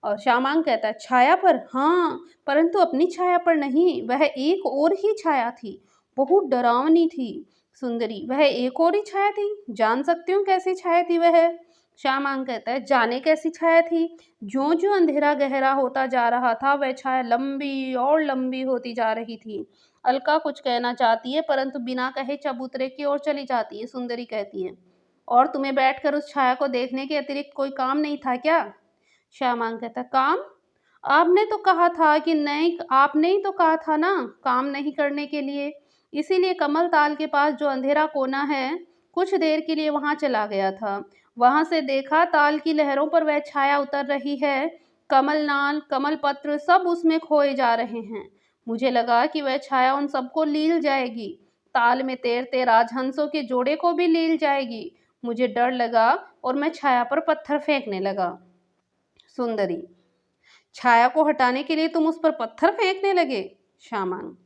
और श्यामांग कहता है, छाया पर? हाँ, परंतु अपनी छाया पर नहीं, वह एक और ही छाया थी, बहुत डरावनी थी। सुंदरी, वह एक और ही छाया थी? जान सकती हूँ कैसी छाया थी वह? श्यामांग कहता है, जाने कैसी छाया थी? ज्यों ज्यों अंधेरा गहरा होता जा रहा था, वह छाया लंबी और लंबी होती जा रही थी। अलका कुछ कहना चाहती है, परंतु बिना कहे चबूतरे की ओर चली जाती है। सुंदरी कहती है, और तुम्हें बैठकर उस छाया को देखने के अतिरिक्त कोई काम नहीं था क्या? श्यामांग कहता, काम? आपने तो कहा था कि नहीं, आपने ही तो कहा था ना काम नहीं करने के लिए। इसीलिए कमल ताल के पास जो अंधेरा कोना है, कुछ देर के लिए वहां चला गया था। वहां से देखा ताल की लहरों पर वह छाया उतर रही है। कमल नाल, कमल पत्र सब उसमें खोए जा रहे हैं। मुझे लगा कि वह छाया उन सबको लील जाएगी, ताल में तैरते राजहंसों के जोड़े को भी लील जाएगी। मुझे डर लगा और मैं छाया पर पत्थर फेंकने लगा। सुंदरी, छाया को हटाने के लिए तुम उस पर पत्थर फेंकने लगे? श्यामांग,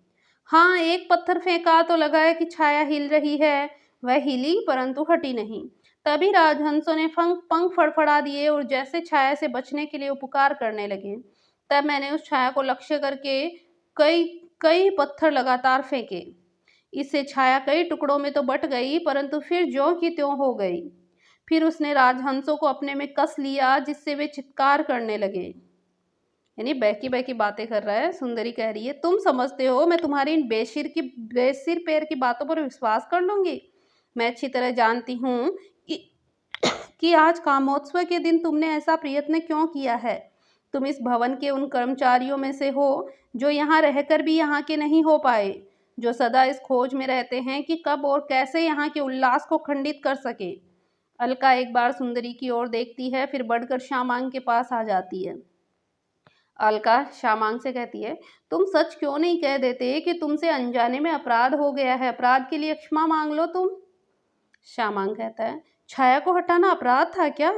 हाँ, एक पत्थर फेंका तो लगा है कि छाया हिल रही है। वह हिली परंतु हटी नहीं। तभी राजहंसों ने पंख फड़फड़ा दिए और जैसे छाया से बचने के लिए उपकार करने लगे। तब मैंने उस छाया को लक्ष्य करके कई कई पत्थर लगातार फेंके। इससे छाया कई टुकड़ों में तो बट गई, परंतु फिर ज्यों की त्यों हो गई। फिर उसने राजहंसों को अपने में कस लिया, जिससे वे चित्कार करने लगे। यानी बहकी बहकी बातें कर रहा है। सुंदरी कह रही है, तुम समझते हो मैं तुम्हारी इन बेसिर पैर की बातों पर विश्वास कर लूंगी? मैं अच्छी तरह जानती हूँ कि आज कामोत्सव के दिन तुमने ऐसा प्रयत्न क्यों किया है। तुम इस भवन के उन कर्मचारियों में से हो जो यहाँ रहकर भी यहाँ के नहीं हो पाए, जो सदा इस खोज में रहते हैं कि कब और कैसे यहाँ के उल्लास को खंडित कर सके। अलका एक बार सुंदरी की ओर देखती है, फिर बढ़कर श्यामांग के पास आ जाती है। अलका श्यामांग से कहती है, तुम सच क्यों नहीं कह देते कि तुमसे अनजाने में अपराध हो गया है, अपराध के लिए क्षमा मांग लो तुम। श्यामांग कहता है, छाया को हटाना अपराध था क्या?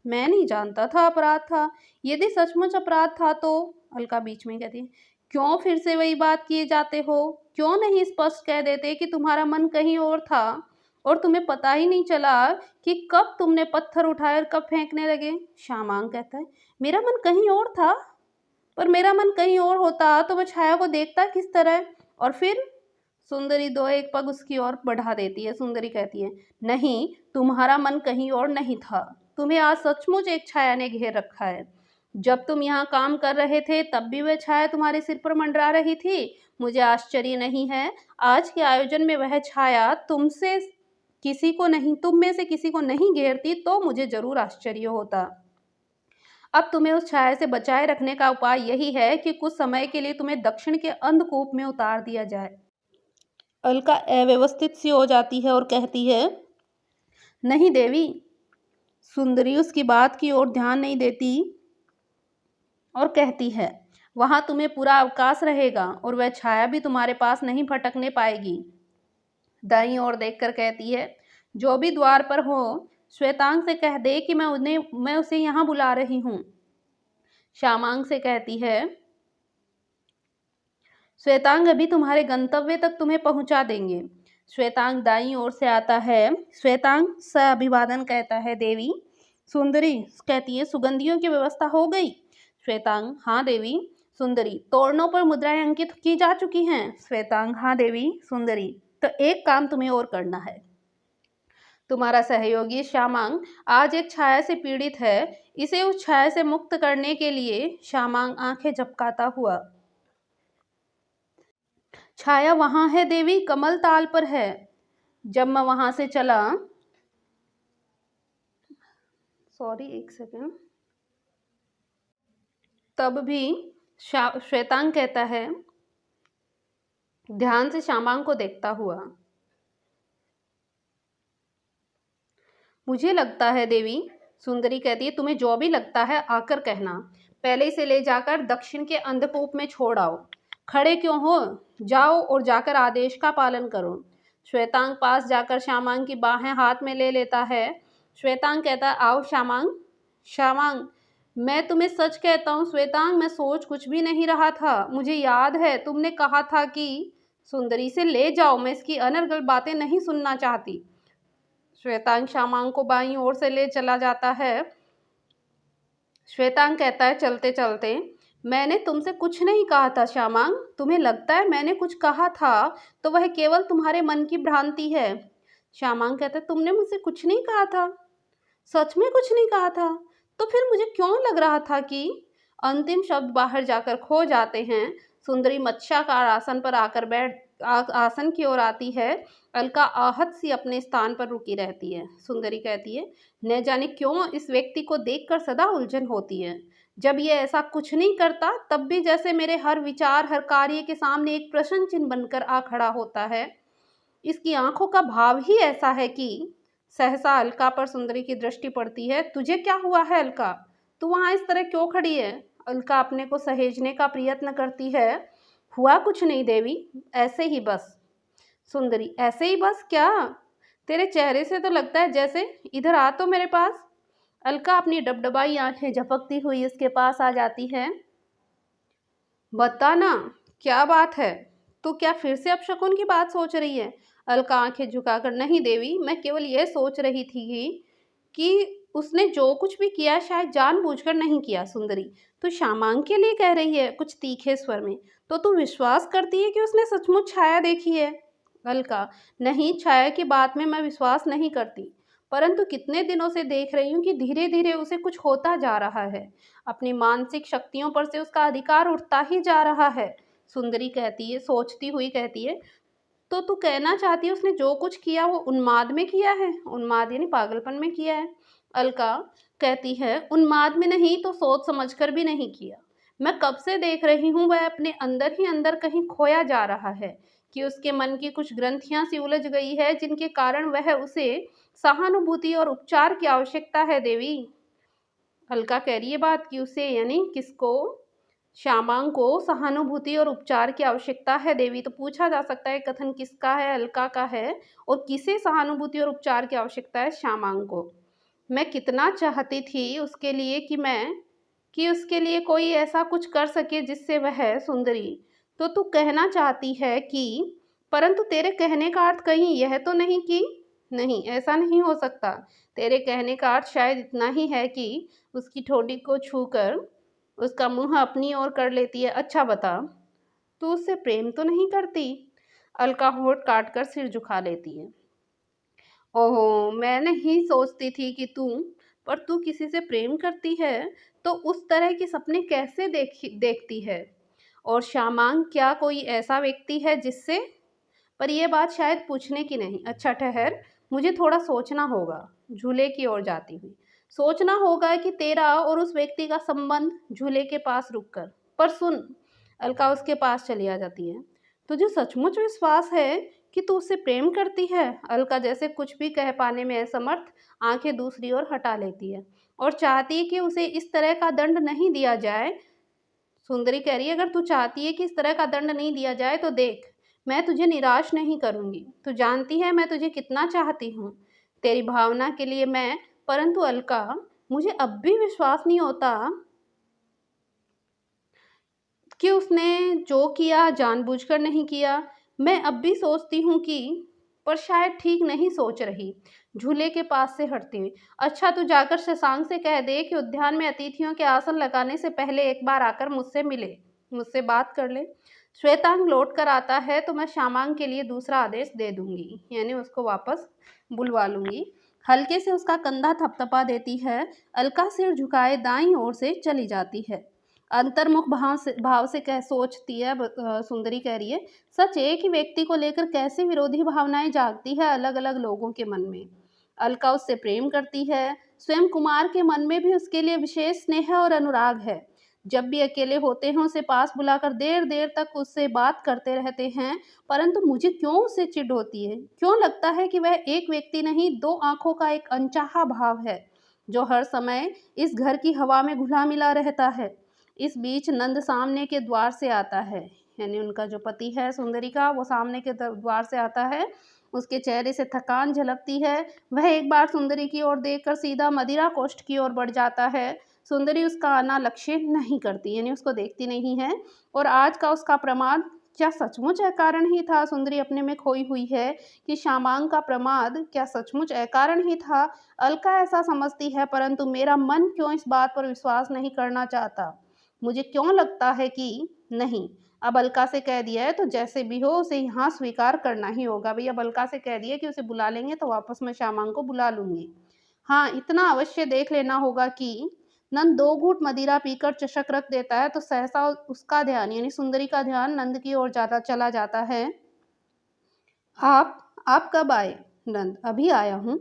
मैं नहीं जानता था अपराध था। यदि सचमुच अपराध था तो? अलका बीच में कहती है, क्यों फिर से वही बात किए जाते हो? क्यों नहीं स्पष्ट कह देते कि तुम्हारा मन कहीं और था और तुम्हें पता ही नहीं चला कि कब तुमने पत्थर उठाए और कब फेंकने लगे? श्यामांग कहता है, मेरा मन कहीं और था, पर मेरा मन कहीं और होता तो मैं छाया को देखता किस तरह? और फिर? सुंदरी दो एक पग उसकी ओर बढ़ा देती है। सुंदरी कहती है, नहीं, तुम्हारा मन कहीं और नहीं था। तुम्हें आज सचमुच एक छाया ने घेर रखा है। जब तुम यहाँ काम कर रहे थे तब भी वह छाया तुम्हारे सिर पर मंडरा रही थी। मुझे आश्चर्य नहीं है, आज के आयोजन में वह छाया तुम में से किसी को नहीं घेरती तो मुझे जरूर आश्चर्य होता। अब तुम्हें उस छाया से बचाए रखने का उपाय यही है कि कुछ समय के लिए तुम्हें दक्षिण के अंधकूप में उतार दिया जाए। अलका अव्यवस्थित सी हो जाती है और कहती है, नहीं देवी। सुंदरी उसकी बात की ओर ध्यान नहीं देती और कहती है, वहां तुम्हें पूरा अवकाश रहेगा और वह छाया भी तुम्हारे पास नहीं भटकने पाएगी। दाईं ओर देखकर कहती है, जो भी द्वार पर हो श्वेतांग से कह दे कि मैं उसे यहाँ बुला रही हूँ। श्यामांग से कहती है, श्वेतांग अभी तुम्हारे गंतव्य तक तुम्हें पहुंचा देंगे। श्वेतांग दाईं ओर से आता है। श्वेतांग स अभिवादन कहता है, देवी। सुंदरी कहती है, सुगंधियों की व्यवस्था हो गई। श्वेतांग, हाँ देवी। सुंदरी, तोरणों पर मुद्राएं अंकित की जा चुकी हैं। श्वेतांग, हाँ देवी। सुंदरी, तो एक काम तुम्हें और करना है। तुम्हारा सहयोगी श्यामांग आज एक छाया से पीड़ित है। इसे उस छाया से मुक्त करने के लिए श्यामांग आंखें झपकाता हुआ, छाया वहां है देवी, कमल ताल पर है। जब मैं वहां से चला, सॉरी एक सेकेंड, तब भी श्वेतांग कहता है, ध्यान से श्यामांग को देखता हुआ, मुझे लगता है देवी। सुंदरी कहती है, तुम्हें जो भी लगता है आकर कहना। पहले इसे ले जाकर दक्षिण के अंधकूप में छोड़ आओ। खड़े क्यों हो, जाओ और जाकर आदेश का पालन करो। श्वेतांग पास जाकर श्यामांग की बाहें हाथ में ले लेता है। श्वेतांग कहता है, आओ श्यामांग। श्यामांग, मैं तुम्हें सच कहता हूँ श्वेतांग, मैं सोच कुछ भी नहीं रहा था। मुझे याद है तुमने कहा था कि सुंदरी से ले जाओ, मैं इसकी अनर्गल बातें नहीं सुनना चाहती। श्वेतांग श्यामांग को बाईं ओर से ले चला जाता है। श्वेतांग कहता है चलते चलते, मैंने तुमसे कुछ नहीं कहा था श्यामांग। तुम्हें लगता है मैंने कुछ कहा था तो वह केवल तुम्हारे मन की भ्रांति है। श्यामांग कहता है, तुमने मुझसे कुछ नहीं कहा था, सच में कुछ नहीं कहा था। तो फिर मुझे क्यों लग रहा था कि अंतिम शब्द बाहर जाकर खो जाते हैं। सुंदरी मत्स्याकार आसन पर आकर आसन की ओर आती है। अलका आहत सी अपने स्थान पर रुकी रहती है। सुंदरी कहती है, न जाने क्यों इस व्यक्ति को देखकर सदा उलझन होती है। जब ये ऐसा कुछ नहीं करता तब भी जैसे मेरे हर विचार, हर कार्य के सामने एक प्रश्न चिन्ह बनकर आ खड़ा होता है। इसकी आंखों का भाव ही ऐसा है कि सहसा अलका पर सुंदरी की दृष्टि पड़ती है। तुझे क्या हुआ है अलका, तू वहां इस तरह क्यों खड़ी है। अलका अपने को सहेजने का प्रयत्न करती है। हुआ कुछ नहीं देवी, ऐसे ही बस। सुंदरी, ऐसे ही बस क्या, तेरे चेहरे से तो लगता है जैसे, इधर आ तो मेरे पास। अलका अपनी डबडबाई आंखें झपकती हुई उसके पास आ जाती है। बता ना, क्या बात है, तू क्या फिर से अपशकुन की बात सोच रही है। अलका आंखें झुकाकर, नहीं देवी, मैं केवल यह सोच रही थी कि उसने जो कुछ भी किया शायद जानबूझकर नहीं किया। सुंदरी, तू श्यामांग के लिए कह रही है, कुछ तीखे स्वर में। तो तू विश्वास करती है कि उसने सचमुच छाया देखी है। अलका, नहीं, छाया की बात में मैं विश्वास नहीं करती, परंतु कितने दिनों से देख रही हूँ कि धीरे धीरे उसे कुछ होता जा रहा है। अपनी मानसिक शक्तियों पर से उसका अधिकार उठता ही जा रहा है। सुंदरी कहती है, सोचती हुई कहती है, तो तू कहना चाहती है उसने जो कुछ किया वो उन्माद में किया है। उन्माद यानी पागलपन में किया है। अलका कहती है, उन्माद में नहीं तो सोच समझकर भी नहीं किया। मैं कब से देख रही हूँ वह अपने अंदर ही अंदर कहीं खोया जा रहा है, कि उसके मन की कुछ ग्रंथियां सी उलझ गई है जिनके कारण वह उसे सहानुभूति और उपचार की आवश्यकता है। देवी, अलका कह रही है बात कि उसे यानी किसको, श्यामांग को सहानुभूति और उपचार की आवश्यकता है। देवी, तो पूछा जा सकता है कथन किसका है, अलका का है, और किसे सहानुभूति और उपचार की आवश्यकता है, श्यामांग को। मैं कितना चाहती थी उसके लिए कि उसके लिए कोई ऐसा कुछ कर सके जिससे वह, सुंदरी, तो तू कहना चाहती है कि, परंतु तेरे कहने का अर्थ कहीं यह तो नहीं कि, नहीं, ऐसा नहीं हो सकता। तेरे कहने का अर्थ शायद इतना ही है कि उसकी ठोड़ी को छूकर उसका मुंह अपनी ओर कर लेती है। अच्छा बता, तू उससे प्रेम तो नहीं करती। अलका होठ काट कर सिर झुका लेती है। ओहो, मैं नहीं सोचती थी कि पर तू किसी से प्रेम करती है तो उस तरह के सपने कैसे देखती है। और श्यामांग क्या कोई ऐसा व्यक्ति है जिससे, पर यह बात शायद पूछने की नहीं। अच्छा ठहर, मुझे थोड़ा सोचना होगा। झूले की ओर जाती हुई सोचना होगा कि तेरा और उस व्यक्ति का संबंध झूले के पास रुक कर। पर सुन, अलका उसके पास चली आ जाती है। तुझे सचमुच विश्वास है कि तू उससे प्रेम करती है? अलका जैसे कुछ भी कह पाने में असमर्थ आंखें दूसरी ओर हटा लेती है और चाहती है कि उसे इस तरह का दंड नहीं दिया जाए। सुंदरी कह रही है, अगर तू चाहती है कि इस तरह का दंड नहीं दिया जाए तो देख, मैं तुझे निराश नहीं करूंगी। तू जानती है मैं तुझे कितना चाहती हूँ, तेरी भावना के लिए मैं। परंतु अलका, मुझे अब भी विश्वास नहीं होता कि उसने जो किया जानबूझकर नहीं किया। मैं अब भी सोचती हूँ कि, पर शायद ठीक नहीं सोच रही। झूले के पास से हटती हुई, अच्छा तू जाकर शशांक से कह दे कि उद्यान में अतिथियों के आसन लगाने से पहले एक बार आकर मुझसे मिले, मुझसे बात कर ले। श्वेतांग लौट कर आता है तो मैं श्यामांग के लिए दूसरा आदेश दे दूंगी, यानी उसको वापस बुलवा लूंगी। हल्के से उसका कंधा थपथपा देती है। अलका सिर झुकाए दाईं ओर से चली जाती है। अंतर्मुख भाव से कह सोचती है सुंदरी कह रही है, सच एक ही व्यक्ति को लेकर कैसी विरोधी भावनाएं जागती है अलग अलग लोगों के मन में। अलका उससे प्रेम करती है, स्वयं कुमार के मन में भी उसके लिए विशेष स्नेह और अनुराग है। जब भी अकेले होते हैं उसे पास बुलाकर देर देर तक उससे बात करते रहते हैं। परंतु मुझे क्यों उससे चिढ़ होती है? क्यों लगता है कि वह एक व्यक्ति नहीं, दो आंखों का एक अनचाहा भाव है जो हर समय इस घर की हवा में घुला मिला रहता है। इस बीच नंद सामने के द्वार से आता है, यानी उनका जो पति है सुंदरी का, वो सामने के द्वार से आता है। उसके चेहरे से थकान झलकती है। वह एक बार सुंदरी की ओर देखकर सीधा मदिरा कोष्ठ की ओर बढ़ जाता है। सुंदरी उसका आना लक्ष्य नहीं करती, यानी उसको देखती नहीं है। और आज का उसका प्रमाद क्या सचमुच अकारण ही था? सुंदरी अपने में खोई हुई है कि श्यामांग का प्रमाद क्या सचमुच अकारण ही था? अलका ऐसा समझती है, परंतु मेरा मन क्यों इस बात पर विश्वास नहीं करना चाहता? मुझे क्यों लगता है कि नहीं, अब अलका से कह दिया है तो जैसे भी हो उसे यहाँ स्वीकार करना ही होगा। भई अब अलका से कह दिया कि उसे बुला लेंगे तो वापस मैं श्यामांग को बुला लूंगी। हाँ, इतना अवश्य देख लेना होगा कि नंद 2 घूंट मदिरा पीकर चषक रख देता है तो सहसा उसका ध्यान, यानी सुंदरी का ध्यान नंद की ओर जाता चला जाता है। आप कब आए? नंद, अभी आया हूँ।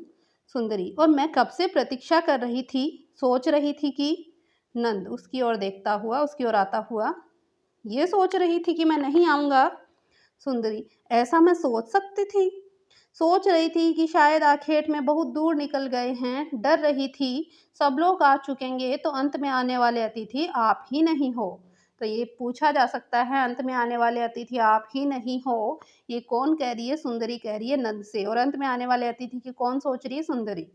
सुंदरी, और मैं कब से प्रतीक्षा कर रही थी, सोच रही थी कि। नंद उसकी ओर देखता हुआ, उसकी ओर आता हुआ, ये सोच रही थी कि मैं नहीं आऊँगा? सुंदरी, ऐसा मैं सोच सकती थी? सोच रही थी कि शायद आखेट में बहुत दूर निकल गए हैं, डर रही थी सब लोग आ चुकेंगे तो अंत में आने वाले अतिथि आप ही नहीं हो। तो ये पूछा जा सकता है, अंत में आने वाले अतिथि आप ही नहीं हो, ये कौन कह रही है? सुंदरी कह रही है नंद से। और अंत में आने वाले अतिथि की कौन सोच रही है? सुंदरी।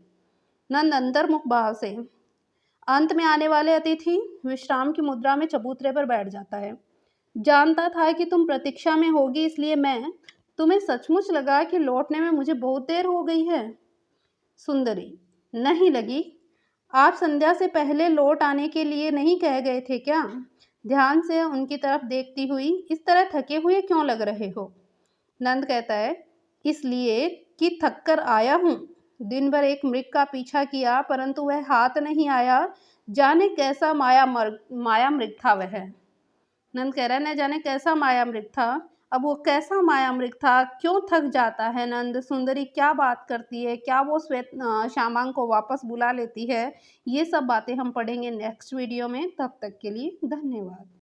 नंद अंतर्मुख भाव से, अंत में आने वाले अतिथि विश्राम की मुद्रा में चबूतरे पर बैठ जाता है। जानता था कि तुम प्रतीक्षा में होगी, इसलिए मैं, तुम्हें सचमुच लगा कि लौटने में मुझे बहुत देर हो गई है? सुंदरी, नहीं लगी। आप संध्या से पहले लौट आने के लिए नहीं कह गए थे क्या? ध्यान से उनकी तरफ देखती हुई, इस तरह थके हुए क्यों लग रहे हो? नंद कहता है, इसलिए कि थक कर आया हूँ। दिन भर एक मृग का पीछा किया परंतु वह हाथ नहीं आया। जाने कैसा माया मृग था वह। नंद कह रहा है, न जाने कैसा माया मृग था। अब वो कैसा माया मृग था, क्यों थक जाता है नंद? सुंदरी क्या बात करती है? क्या वो श्यामांग को वापस बुला लेती है? ये सब बातें हम पढ़ेंगे नेक्स्ट वीडियो में। तब तक के लिए धन्यवाद।